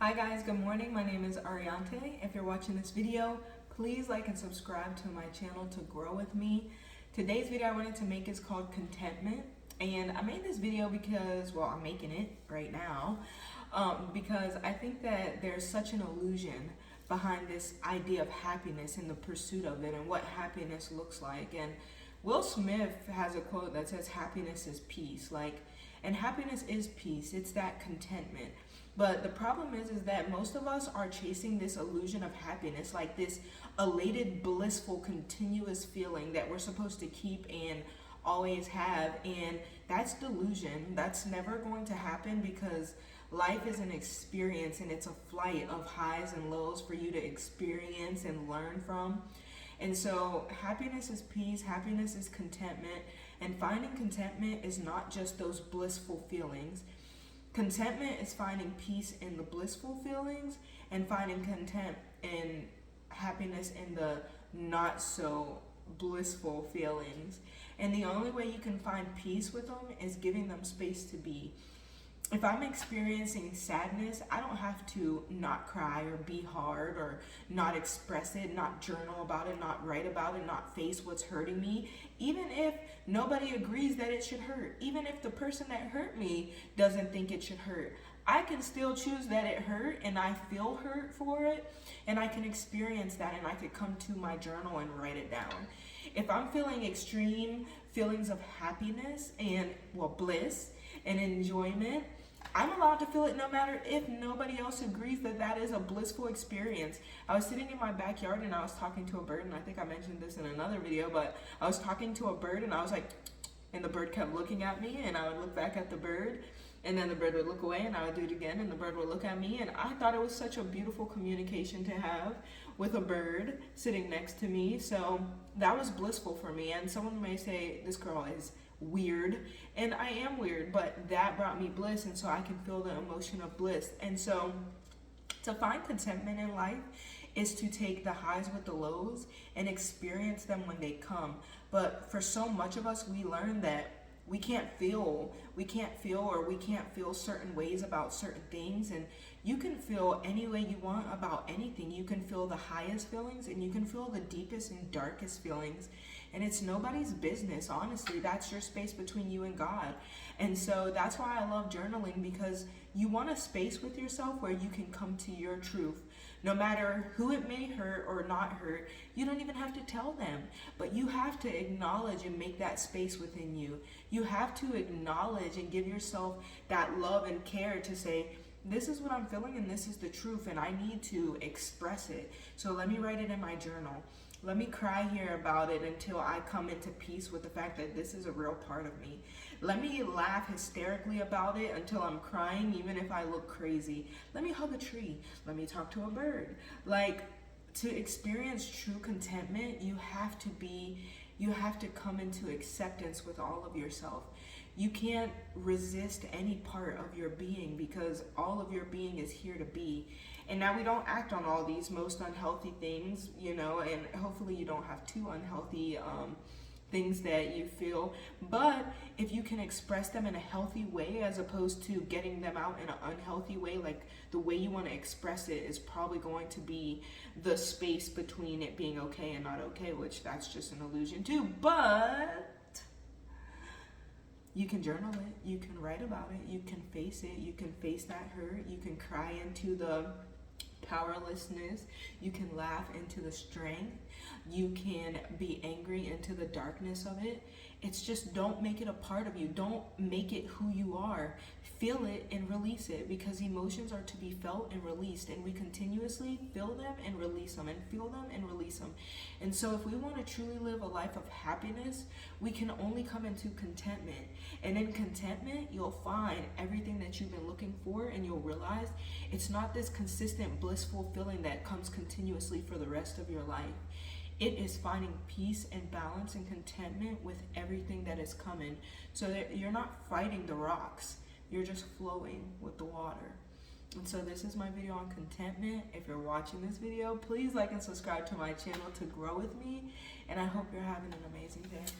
Hi guys, good morning. My name is Ariante. If you're watching this video, please like and subscribe to my channel to grow with me. Today's video I wanted to make is called Contentment. And I made this video because, well, I'm making it right now because I think that there's such an illusion behind this idea of happiness and the pursuit of it and what happiness looks like. And Will Smith has a quote that says happiness is peace. And happiness is peace. It's that contentment. But the problem is that most of us are chasing this illusion of happiness, like this elated, blissful, continuous feeling that we're supposed to keep and always have. And that's delusion. That's never going to happen because life is an experience and it's a flight of highs and lows for you to experience and learn from. And so happiness is peace, happiness is contentment, and finding contentment is not just those blissful feelings. Contentment is finding peace in the blissful feelings and finding content and happiness in the not so blissful feelings. And the only way you can find peace with them is giving them space to be. If I'm experiencing sadness, I don't have to not cry or be hard or not express it, not journal about it, not write about it, not face what's hurting me. Even if nobody agrees that it should hurt, even if the person that hurt me doesn't think it should hurt, I can still choose that it hurt and I feel hurt for it, and I can experience that and I could come to my journal and write it down. If I'm feeling extreme feelings of happiness and, well, bliss and enjoyment, I'm allowed to feel it no matter if nobody else agrees that that is a blissful experience. I was sitting in my backyard and I was talking to a bird, and I think I mentioned this in another video, but I was talking to a bird and I was like, and the bird kept looking at me, and I would look back at the bird, and then the bird would look away and I would do it again, and the bird would look at me. And I thought it was such a beautiful communication to have with a bird sitting next to me. So that was blissful for me. And someone may say, this girl is weird, and I am weird, but that brought me bliss, and so I can feel the emotion of bliss. And so to find contentment in life is to take the highs with the lows and experience them when they come. But for so much of us, we learn that we can't feel certain ways about certain things. And you can feel any way you want about anything. You can feel the highest feelings and you can feel the deepest and darkest feelings, and it's nobody's business. Honestly, that's your space between you and God. And so that's why I love journaling, because you want a space with yourself where you can come to your truth. No matter who it may hurt or not hurt, you don't even have to tell them, but you have to acknowledge and make that space within you. You have to acknowledge and give yourself that love and care to say, this is what I'm feeling and this is the truth, and I need to express it. So let me write it in my journal. Let me cry here about it until I come into peace with the fact that this is a real part of me. Let me laugh hysterically about it until I'm crying, even if I look crazy. Let me hug a tree. Let me talk to a bird. To experience true contentment, you have to come into acceptance with all of yourself. You can't resist any part of your being, because all of your being is here to be. And now we don't act on all these most unhealthy things, and hopefully you don't have too unhealthy things that you feel. But if you can express them in a healthy way as opposed to getting them out in an unhealthy way, like the way you want to express it is probably going to be the space between it being okay and not okay, which that's just an illusion too. But you can journal it, you can write about it, you can face it, you can face that hurt, you can cry into the powerlessness, you can laugh into the strength, you can be angry into the darkness of it. It's just, don't make it a part of you. Don't make it who you are. Feel it and release it, because emotions are to be felt and released, and we continuously feel them and release them and feel them and release them. And so if we want to truly live a life of happiness, we can only come into contentment. And in contentment, you'll find everything that you've been looking for, and you'll realize it's not this consistent blissful feeling that comes continuously for the rest of your life. It is finding peace and balance and contentment with everything that is coming, so that you're not fighting the rocks. You're just flowing with the water. And so this is my video on contentment. If you're watching this video, please like and subscribe to my channel to grow with me. And I hope you're having an amazing day.